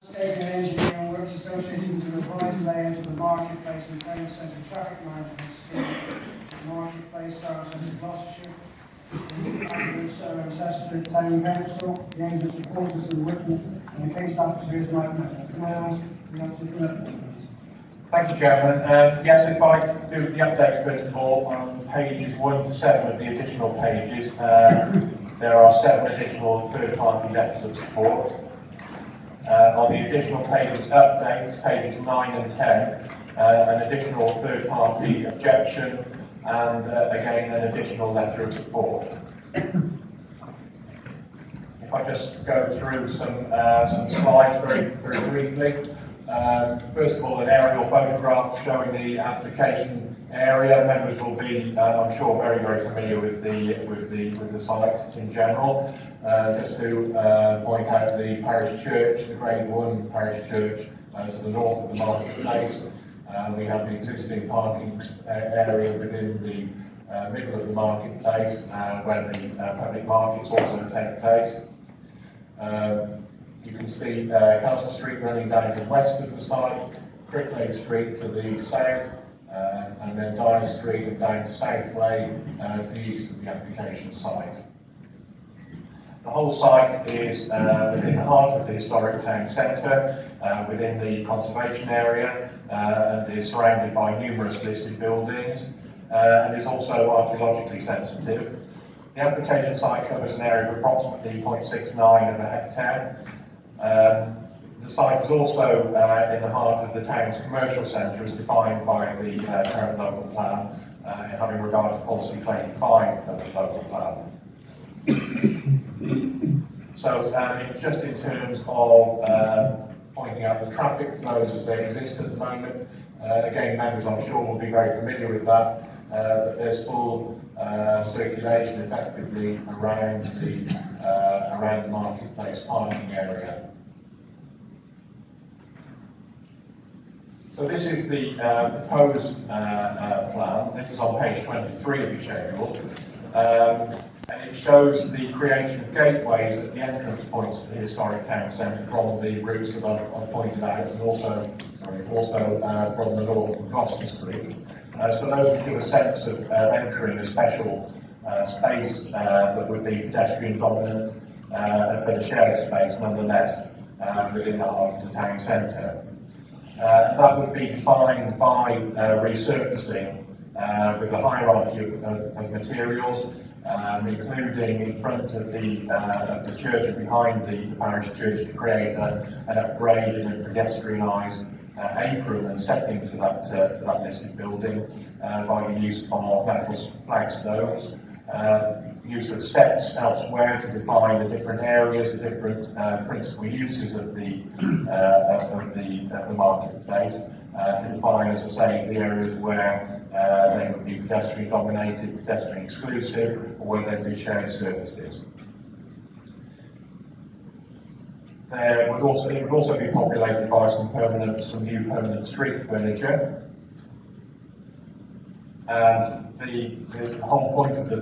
Landscape and engineering works associated with the revised layout of the marketplace and town centre traffic management scheme. The marketplace serves as Gloucestershire, Chester Town Council. The agent's report is written and the case officer is not met. Can I ask the applicant, please? Thank you, Chairman. Yes, if I do the updates first of all, on pages 1 to 7 of the additional pages, there are 7 additional third-party letters of support. On the additional pages updates, pages 9 and 10, an additional third-party objection and again an additional letter of support. If I just go through some slides very briefly. First of all, an aerial photograph showing the application area. Members will be, I'm sure, very familiar with the site in general. Just to point out the parish church, the Grade 1 parish church to the north of the marketplace. We have the existing parking area within the middle of the marketplace where the public markets also take place. You can see Castle Street running down to the west of the site, Cricklade Street to the south, and then Dyer Street and down to Southway to the east of the application site. The whole site is within the heart of the historic town centre, within the conservation area, and is surrounded by numerous listed buildings, and is also archaeologically sensitive. The application site covers an area of approximately 0.69 of a hectare. The site is also in the heart of the town's commercial centre as defined by the current local plan, having regard to policy 25 of the local plan. So just in terms of pointing out the traffic flows as they exist at the moment, again members I'm sure will be very familiar with that, but there's full circulation effectively around the marketplace parking area. So this is the proposed plan. This is on page 23 of the schedule. And it shows the creation of gateways at the entrance points to the historic town centre from the routes that I've pointed out, and also from the north from Gloucester Street. So those would give a sense of entering a special space that would be pedestrian dominant, but a shared space nonetheless within the heart of the town centre. That would be defined by resurfacing with a hierarchy of materials, including in front of the church and behind the parish church to create an upgraded and pedestrianised apron and setting to that listed building by the use of metal flagstones, use of sets elsewhere to define the different areas, the different principal uses of the marketplace, to define, as I say, the areas where they would be pedestrian dominated, pedestrian exclusive, or where they'd be shared surfaces. It would also be populated by some new permanent street furniture. And the whole point of the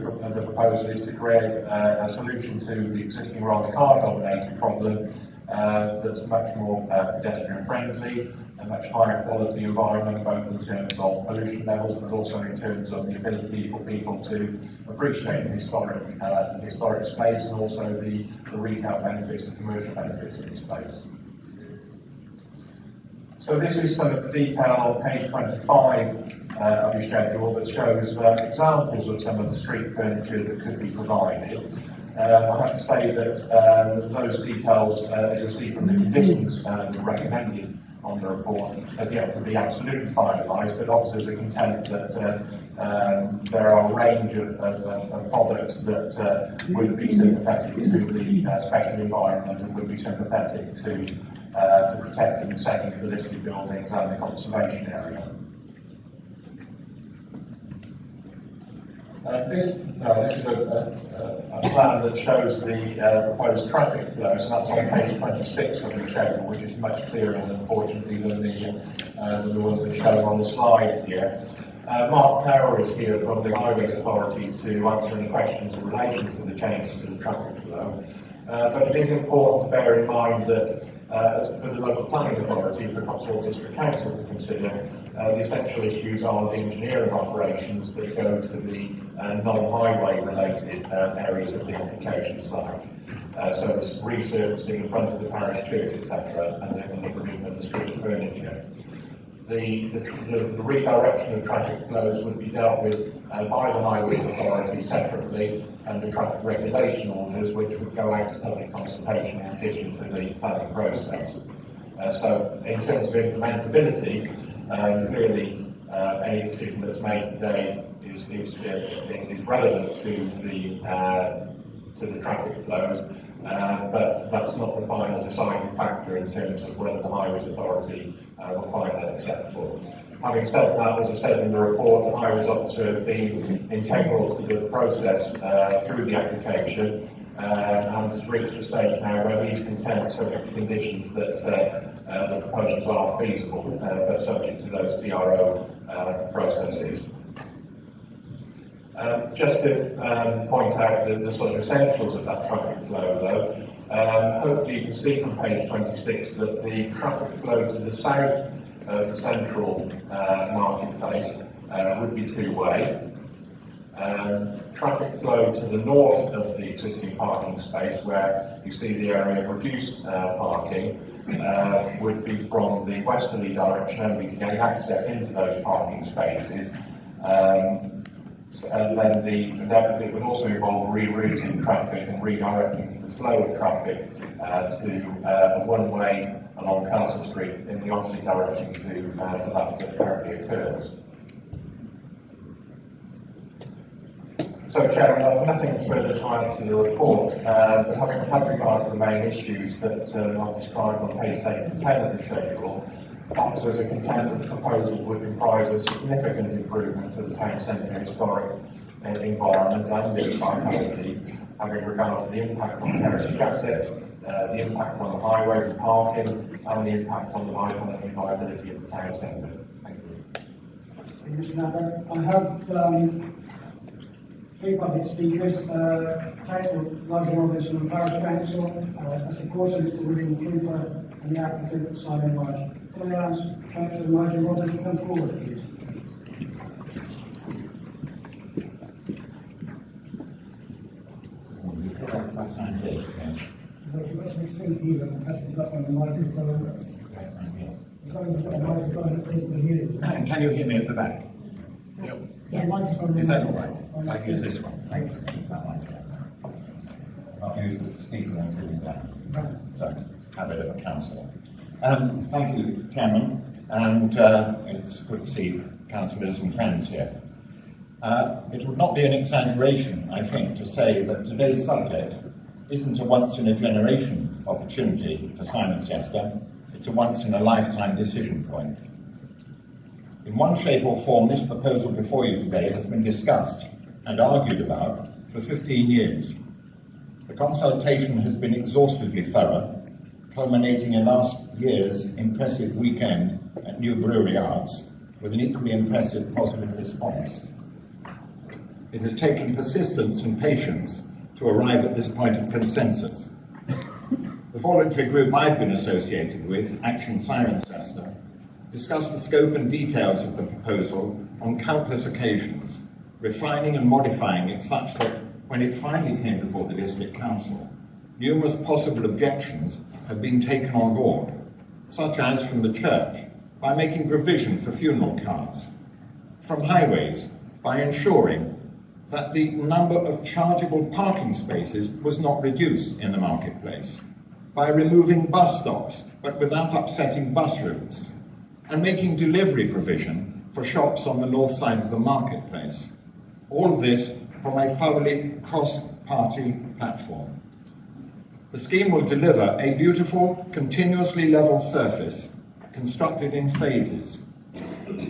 proposal is to create a solution to the existing rather car-dominated problem that's much more pedestrian friendly, a much higher quality environment, both in terms of pollution levels, but also in terms of the ability for people to appreciate the historic space and also the retail benefits and commercial benefits of the space. So this is some of the detail on page 25 of your schedule that shows examples of some of the street furniture that could be provided. I have to say that those details, as you'll see from the conditions recommended on the report, are yet to be absolutely finalised, but officers are content that there are a range of products that would be sympathetic to the special environment and would be sympathetic to protecting and setting the listed buildings and the conservation area. This is a plan that shows the proposed traffic flows, and that's on page 26 of the schedule, which is much clearer, unfortunately, than the one that's shown on the slide here. Mark Power is here from the Highways Authority to answer any questions in relation to the changes to the traffic flow. But it is important to bear in mind that for the local planning authority, for Cotswold District Council to consider. The essential issues are the engineering operations that go to the non-highway related areas of the application site. So it's resurfacing in front of the parish church, etc., and then the removal of the street furniture. The redirection of traffic flows would be dealt with by the Highways Authority separately, and the traffic regulation orders, which would go out to public consultation in addition to the planning process. So in terms of implementability, clearly any decision that's made today is relevant to the traffic flows, but that's not the final deciding factor in terms of whether the Highways Authority will find that acceptable. Having said that, as I said in the report, the Highways Officer has been integral to the process through the application and has reached the stage now where he's content, subject to conditions, that the proposals are feasible, but subject to those DRO processes. Just to point out the sort of essentials of that traffic flow, though, hopefully you can see from page 26 that the traffic flow to the south of the central marketplace would be two-way. Traffic flow to the north of the existing parking space, where you see the area of reduced parking, would be from the westerly direction only to gain access into those parking spaces. And then it would also involve rerouting traffic and redirecting the flow of traffic to a one-way along Castle Street in the opposite direction to that currently occurs. So, Chairman, I have nothing further to add to the report, but having had regard to the main issues that I've described on page 8 to 10 of the schedule, officers are content that the proposal would comprise a significant improvement to the town centre historic environment and its vitality, having regard to the impact on heritage assets, the impact on the highways and parking, and the impact on the viability of the town centre. Thank you. Thank you, Mr. Napper. I have three public speakers, Councillor Roger Robinson and Parish Council, as the course of Mr. William Cooper and the applicant Simon Marsh. Can I ask Councillor Roger Robinson to come forward, please? That's not good. Well, you've got to be seen here and press the button on the microphone. As long as you've got a microphone, people can hear it. Can you hear me at the back? Yep. Yeah, microphone. Is that all right? If I use this one, thank you. I'll use the speaker when sitting down. So, habit of a councillor. Thank you, Chairman, and it's good to see councillors and friends here. It would not be an exaggeration, I think, to say that today's subject isn't a once-in-a-generation opportunity for Cirencester, it's a once-in-a-lifetime decision point. In one shape or form, this proposal before you today has been discussed and argued about for 15 years. The consultation has been exhaustively thorough, culminating in last year's impressive weekend at New Brewery Arts with an equally impressive positive response. It has taken persistence and patience to arrive at this point of consensus. The voluntary group I've been associated with, Action Cirencester, discussed the scope and details of the proposal on countless occasions, refining and modifying it such that when it finally came before the District Council, numerous possible objections have been taken on board, such as from the church, by making provision for funeral cars, from highways, by ensuring that the number of chargeable parking spaces was not reduced in the marketplace, by removing bus stops, but without upsetting bus routes, and making delivery provision for shops on the north side of the marketplace. All of this from a thoroughly cross-party platform. The scheme will deliver a beautiful, continuously level surface, constructed in phases.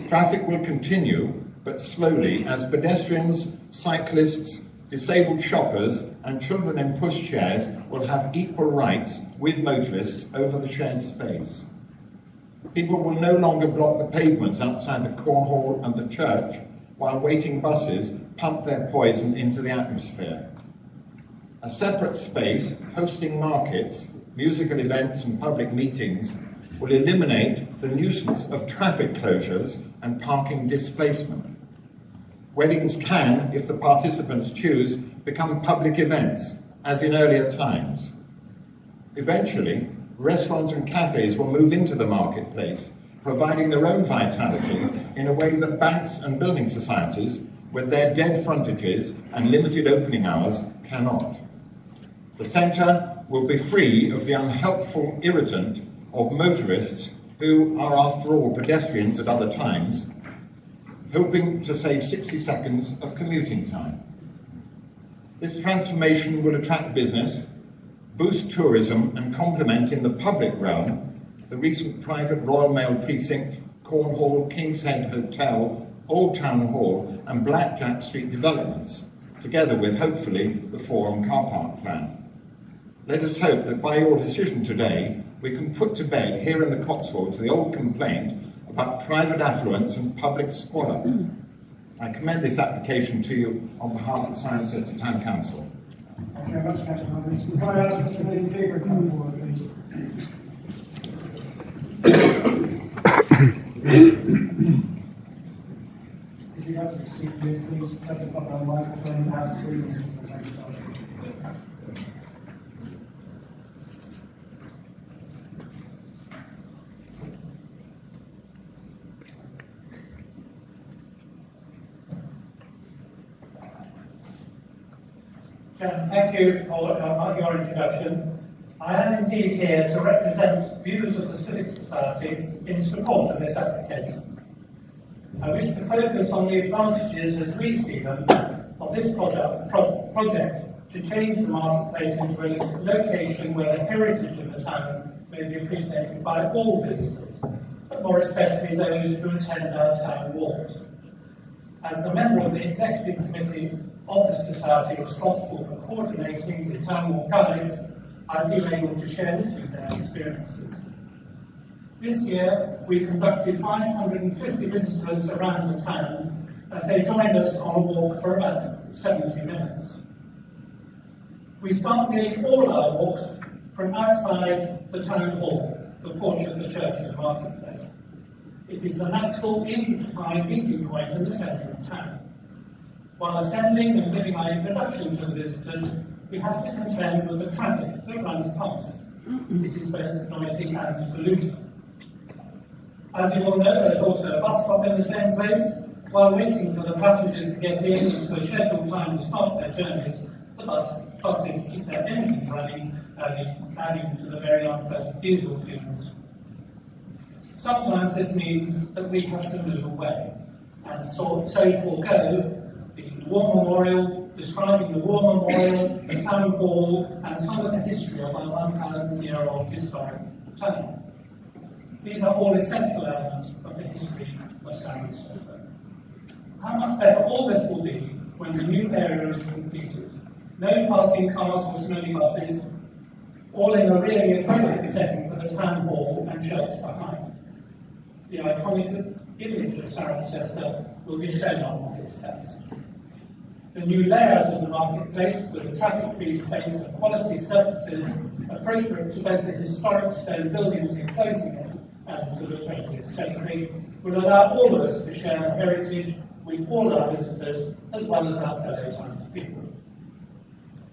Traffic will continue, but slowly, as pedestrians, cyclists, disabled shoppers, and children in pushchairs will have equal rights with motorists over the shared space. People will no longer block the pavements outside the Cornhall and the church while waiting buses pump their poison into the atmosphere. A separate space hosting markets musical events and public meetings will eliminate the nuisance of traffic closures and parking displacement. Weddings can, if the participants choose, become public events, as in earlier times. Eventually, restaurants and cafes will move into the marketplace, providing their own vitality in a way that banks and building societies, with their dead frontages and limited opening hours, cannot. The centre will be free of the unhelpful irritant of motorists who are, after all, pedestrians at other times, hoping to save 60 seconds of commuting time. This transformation will attract business, boost tourism and complement in the public realm the recent private Royal Mail Precinct, Cornwall, King's Head Hotel, Old Town Hall and Blackjack Street developments, together with, hopefully, the Forum car park plan. Let us hope that by your decision today, we can put to bed here in the Cotswolds the old complaint about private affluence and public squalor. I commend this application to you on behalf of Cirencester Town Council. Thank you very much, Councillor Robinson. Can I ask Mr. William Cleaver to come forward, please? If you have to seat, please press the button on the microphone and ask the Thank you for your introduction. I am indeed here to represent views of the Civic Society in support of this application. I wish to focus on the advantages, as we see them, of this project to change the marketplace into a location where the heritage of the town may be appreciated by all visitors, but more especially those who attend our town walks. As the member of the Executive Committee of the Society responsible for coordinating the town walk guides, I feel able to share with you their experiences. This year, we conducted 550 visitors around the town as they joined us on a walk for about 70 minutes. We start nearly all our walks from outside the town hall, the porch of the church in the marketplace. It is a natural, easy-to-find meeting point in the centre of town. While assembling and giving our introduction to the visitors, we have to contend with the traffic that runs past. It is both noisy and polluting. As you all know, there is also a bus stop in the same place. While waiting for the passengers to get in and for scheduled time to start their journeys, the buses keep their engines running, adding to the very unpleasant diesel fumes. Sometimes this means that we have to move away, and so forego the War Memorial, describing the War Memorial, the Town Hall, and some of the history of our 1,000-year-old historic town. These are all essential elements of the history of Cirencester. How much better all this will be when the new area is completed. No passing cars or smelly buses, all in a really appropriate setting for the Town Hall and church behind. The iconic image of Cirencester will be shown on its best. The new layout of the marketplace with a traffic-free space and quality surfaces appropriate to both the historic stone buildings enclosing it and to the 20th century will allow all of us to share a heritage with all our visitors as well as our fellow townspeople.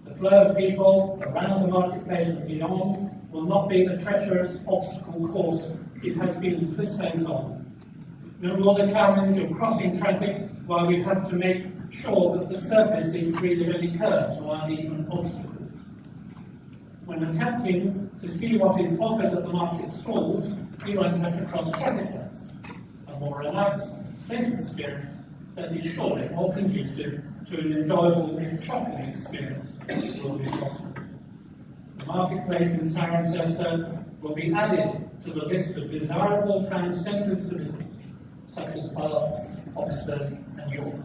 The flow of people around the marketplace and beyond will not be the treacherous obstacle course it has been for so long. No more the challenge of crossing traffic while we have to make sure that the surface is free of any curves or uneven obstacles. When attempting to see what is offered at the market stalls, we won't have to cross traffic lanes. A more relaxed, safe experience that is surely more conducive to an enjoyable, if shocking experience will be possible. The marketplace in Cirencester will be added to the list of desirable town centres to visit, such as Bath, Oxford and York.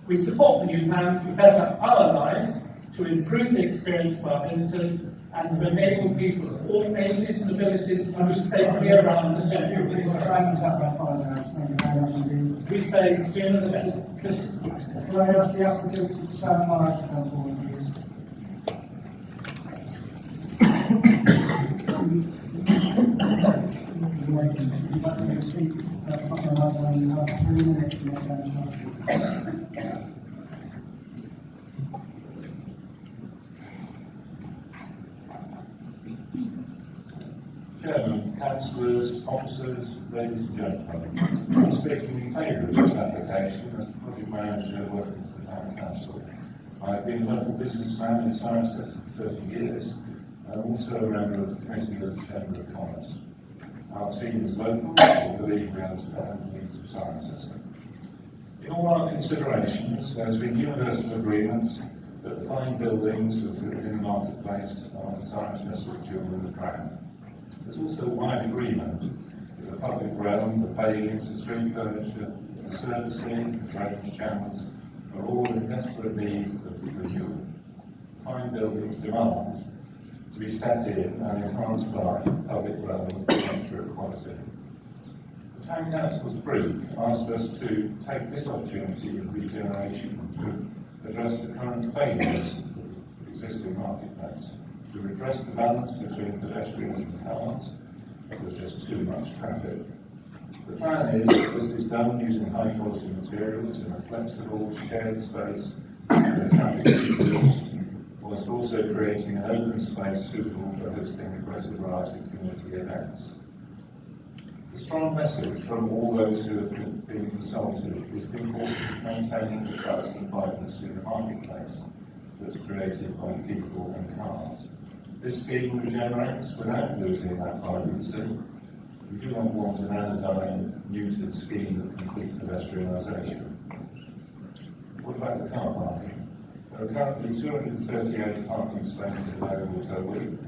We support the new plans to better our lives, to improve the experience for our visitors, and to enable people of all ages and abilities to move safely around the centre of this town. We say sooner the better. Can I ask the applicant to stand by to come forward, please? Chairman, councillors, officers, ladies and gentlemen, I'm speaking in favour of this application as the project manager working for the Town Council. I've been a local businessman in Cirencester for 30 years and also a member of the Committee of the Chamber of Commerce. Our team is local, we believe we understand the needs of Cirencester. In all our considerations, there's been universal agreement that the fine buildings of the marketplace are the Cirencester Jewel of Crown. There's also wide agreement that the public realm, the palings, the street furniture, the servicing, the drainage channels are all in desperate need of renewal. Fine buildings demand to be set in and enhanced by public realm infrastructure quality. The Town Council's brief asked us to take this opportunity of regeneration to address the current failures of the existing marketplace, to redress the balance between pedestrians and cars. There's just too much traffic. The plan is that this is done using high quality materials in a flexible shared space where traffic is reduced, whilst also creating an open space suitable for hosting a greater variety of community events. The strong message from all those who have been consulted is the importance of maintaining the trust and vibrancy in the marketplace that's created by people and cars. This scheme regenerates without losing that vibrancy. We do not want an anodyne, muted scheme of complete pedestrianisation. What about the car parking? There are currently 238 parking spaces available per week,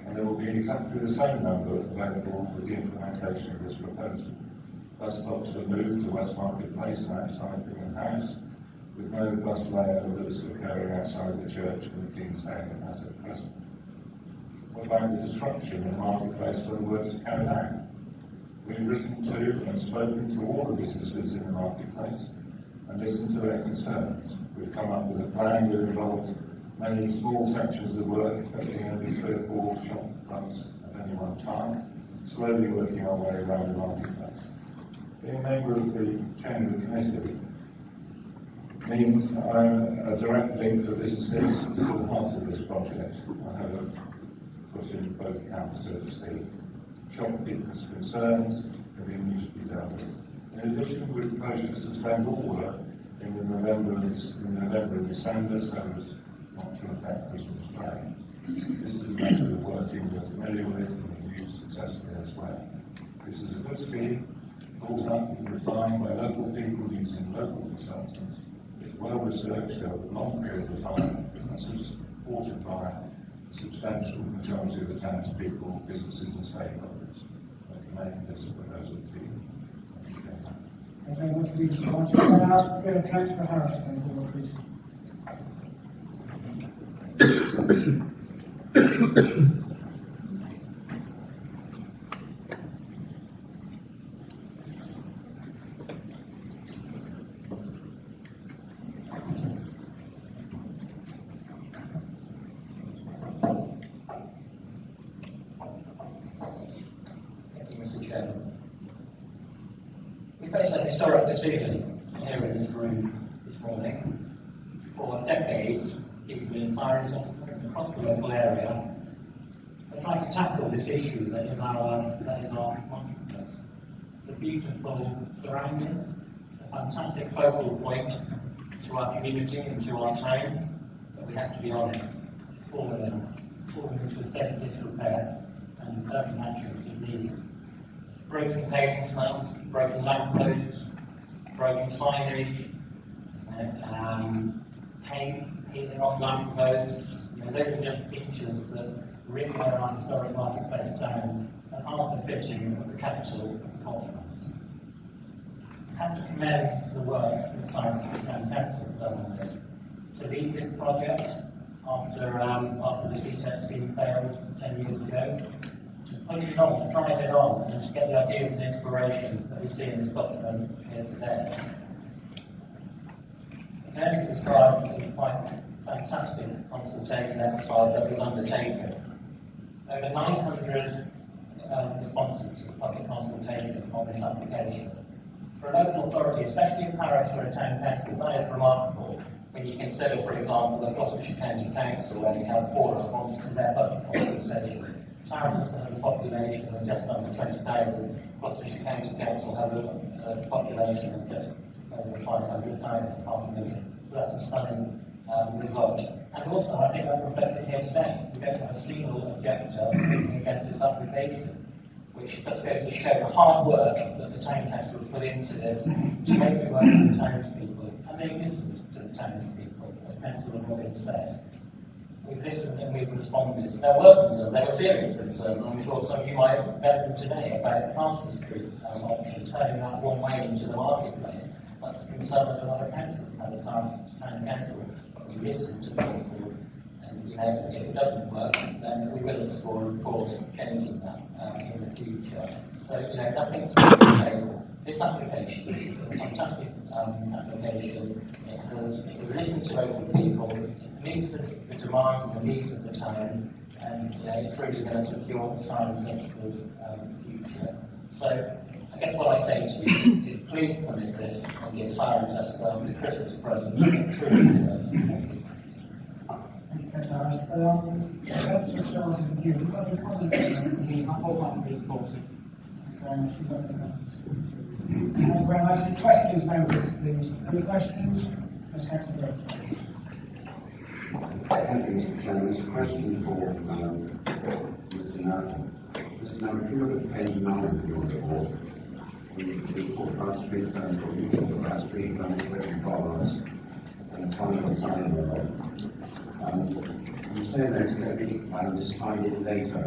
and there will be exactly the same number available with the implementation of this proposal. Bus stops are moved to West Market Place and outside Bingham House, with no bus layovers occurring outside the church and the King's Head as at present. What about the disruption in the marketplace where the works are carried out? We've written to and spoken to all the businesses in the marketplace and listened to their concerns. We've come up with a plan that involves many small sections of work affecting only 3 or 4 shop fronts at any one time, slowly working our way around the marketplace. Being a member of the Chamber Committee means I'm a direct link for businesses to the heart of this project. I have a foot in both camps, so to speak. Shopkeepers' concerns have been immediately dealt with. In addition, we propose to suspend all work in November and December, so as not to affect Christmas trade. This is a method of working we're familiar with and we've used successfully elsewhere. This is a good scheme, thought up and refined by local people using local consultants. It's well researched over a long period of time and supported by a substantial majority of the townspeople, businesses and stakeholders. I can make this proposal to you. Thank you very much, please. Can I ask Councillor Harris to come forward, please? We face a historic decision here in this room this morning. For decades, people in Cirencester and across the local area have tried to tackle this issue that is our marketplace. It's a beautiful surrounding, a fantastic focal point to our community and to our town, but we have to be honest, fallen into a state of disrepair and urgent action is needed. Broken paving slabs, broken lampposts, broken signage, paint peeling off lampposts. Those are just features that really are our historic marketplace town and aren't befitting of the capital of the consequence. I have to commend the work of the Cirencester Town Council on this. To lead this project after the CTEC scheme failed 10 years ago, to push it on, to drive it on, and to get the ideas and inspiration that we see in this document here today. It can only be described as a quite fantastic consultation exercise that was undertaken. Over 900 responsive to the public consultation on this application. For a local authority, especially a parish or a town council, that is remarkable when you consider, for example, the Gloucestershire County Council, where you have 4 responses to their budget consultation. Saracens has a population of just under 20,000. Gloucestershire County Council have a population of just over 500,000, half a million. So that's a stunning result. And also, I think that's reflected here today. We don't have a single objector speaking against this application, which just goes to show the hard work that the town council put into this to make it work for the townspeople. And they listened to the townspeople, as Councillor Morgan said. We've listened and we've responded. There were concerns, there were serious concerns, and I'm sure some of you might have read them today about the Parsons Street option, turning that one way into the marketplace. That's a concern that a lot of councillors have as town council. But we listen to people, and if it doesn't work, then we will explore, of course, changing that in the future. So, nothing's on the table. This application is a fantastic application. It has listened to local people. It meets the demands and the needs of the town, and it's really going to secure the Science Centre's future. So, I guess what I say to you is please permit this and give Science Centre the Christmas present. Truly, Thank you, Councillor. Councillor Charles, have you got any comments? Thank you very much. Questions, members, please. Any questions? Ms. Councillor. Thank you, Mr. Chairman. It's a question for Mr. Narton. Mr. Narton, if you look at page 9 of your report, we talk about street furniture, we talk about street furniture and bollards and time design you say that it's going to be decided later.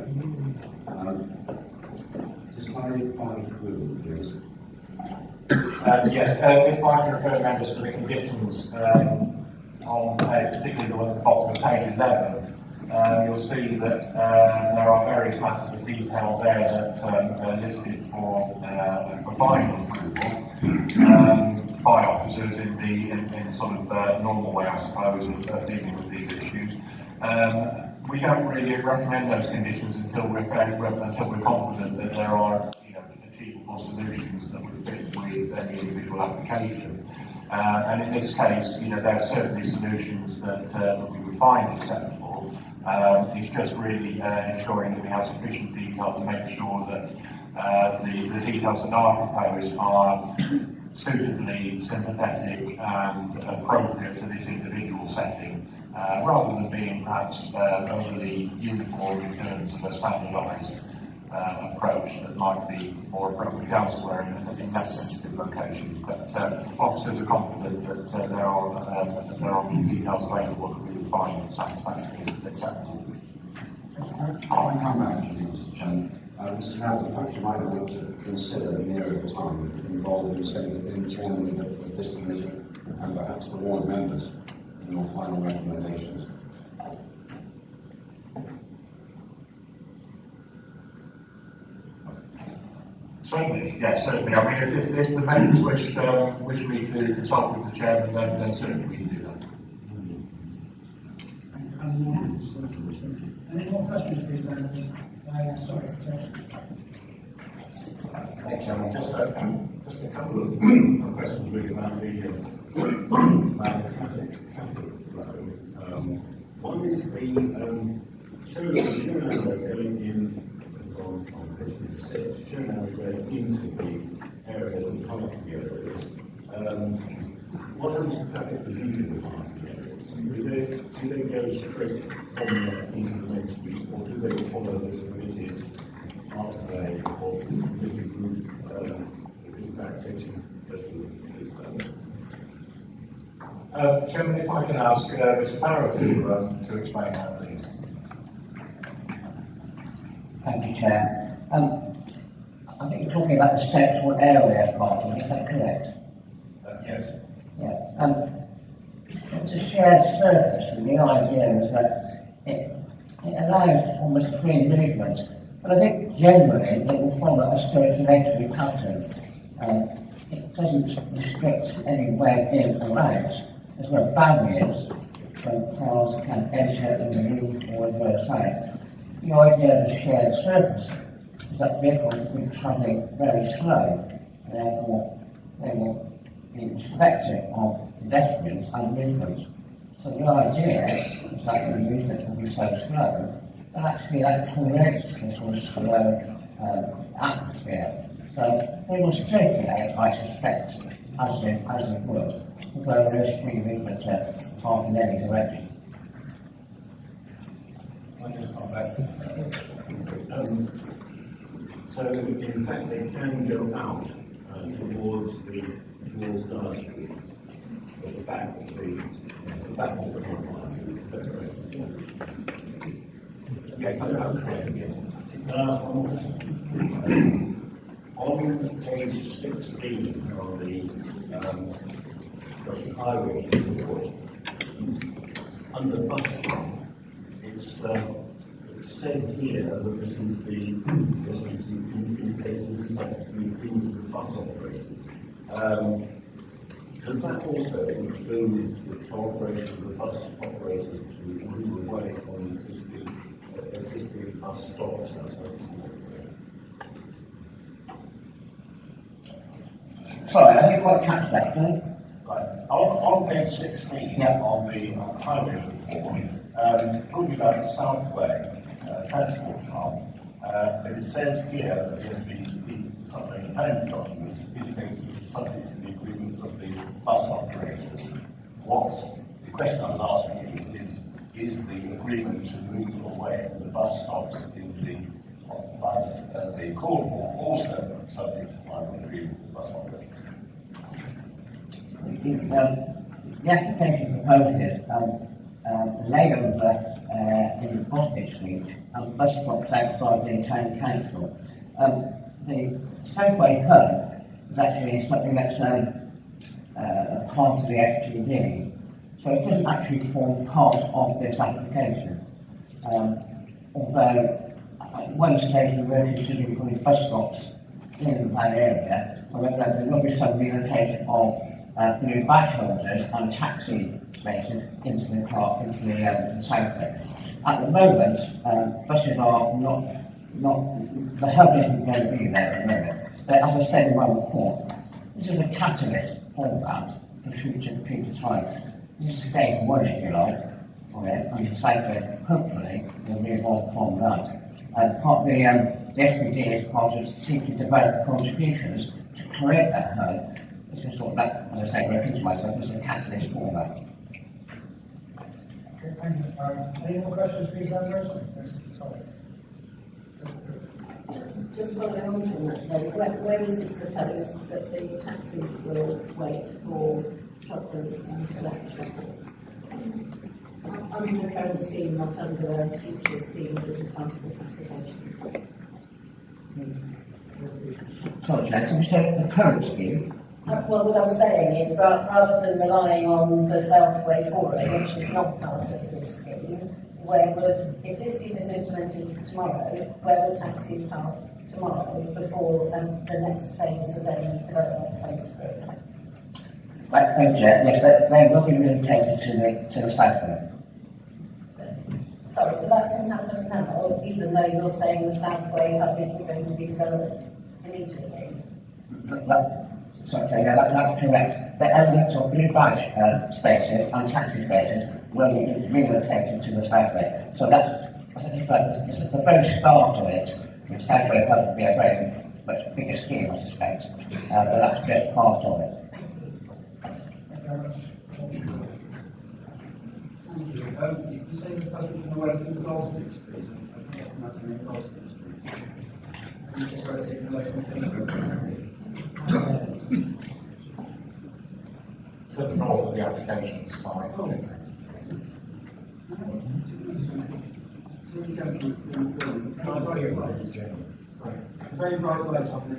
Decided by who, please? Yes, if I can refer members to the conditions on particularly the one at the bottom of page 11, you'll see that there are various matters of detail there that are listed for final approval by officers in sort of normal way, I suppose, of dealing with these issues. We don't really recommend those conditions until we're confident that there are achievable solutions that would fit with any individual application. And in this case, there are certainly solutions that we would find acceptable. It's just really ensuring that we have sufficient detail to make sure that the details that are proposed are suitably sympathetic and appropriate to this individual setting, rather than being perhaps overly uniform in terms of a standardised approach that might be more appropriate elsewhere in less sensitive locations. But officers are confident that there are details available that we will find satisfactory and acceptable. I'll come back to you, Mr. Chairman. Mr. Narton, perhaps you might want to consider nearer the time involved in saying that the chairman of this commission and perhaps the ward members in your final recommendations. Certainly, yes, certainly. I mean, if the members wish me to consult with the chairman, then certainly we can do that. Any more questions, please, members? Sorry, Thanks, Chairman. Just a couple of questions really about the traffic flow. One is the show now going in on page 56, show now going into the areas and parking areas. What happens to traffic leaving the parking areas? Do they go straight from there into the main street, or do they follow this permitted pathway of permitted route that in fact takes you Chairman, if I can ask Mr. Barrow to explain that, please. Thank you, Chair. I think you're talking about the central area parking, is that correct? Yes. Yeah. It's a shared surface, and the idea is that it allows almost free movement, but I think generally it will follow a circulatory pattern. It doesn't restrict any way in or out. There's no barriers so cars can enter in the route or reverse out. The idea of a shared surface is that vehicles will be travelling very slow, and therefore they will be respective of pedestrians and movements. So the idea is that the movement will be so slow that actually that creates a sort of slow atmosphere. So they will circulate, I suspect, as it would, although there is free movement half in any direction. I just come back. So in fact they can go out towards Dyer Street, at the back of the yes, that's correct. Yes. Can I ask one more question? On page 16 of the highway report, under bus stop, it's said here that this is the bus operators. Does that also include the cooperation of the bus operators to move away from existing bus stops? Sorry, I didn't quite catch that, can you? Right. On page 16 on the highway report, talking about the Southway transport farm, and it says here that there's been something independent documents indicates this is subject to the agreement of the bus operators. The question I was asking is the agreement to move away from the bus stops in the Cornwall also subject to final agreement with the bus operators? The application proposes layover in Boston Street and bus stops outside the town council. The Southway hub is actually something that's part of the SPD, so it doesn't actually form part of this application. Although at one stage we were considering putting bus stops in that area, however there will be some relocation of new badge holders and taxi spaces into the Southway. At the moment, buses are not, the hub isn't going to be there at the moment. But as I said in my report, this is a catalyst for that for future times. This is stage one, if you like, and the Southway hopefully will move on from that. Part of the SPD is part of seeking to develop contributions to create that hub. This is sort of that, as I say, repeating myself, this is a catalyst for that. Okay, thank you. Any more questions, please, members? Sorry. Just following on from that, then, where is it proposed that the taxis will wait for shoppers and collect shoppers? Under the current scheme, not under a future scheme, as a part of this application. Sorry, Jack, can you say the current scheme? Well, what I'm saying is, rather than relying on the Southway Forum, which is not part of this scheme, if this scheme is implemented tomorrow, where would taxis park tomorrow before the next phase of any development goes through? Right, thank you. Yes, they will be relocated to the Southway. Sorry, so that can happen now, even though you're saying the Southway hub isn't going to be developed immediately? That's correct. The elements of blue badge spaces and taxi spaces will be relocated to the Southway. So that's the very start of it. The Southway hub will be a very much bigger scheme, I suspect, but that's just part of it. Thank you very much. Thank you. You say the person can wait in Goldsmith Street. I can't imagine in Goldsmith Street. Doesn't roll to the application side. Very bright lights on the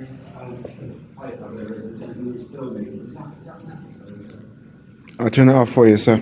pipe over there, the 10 minutes building. I'll turn it off for you, sir.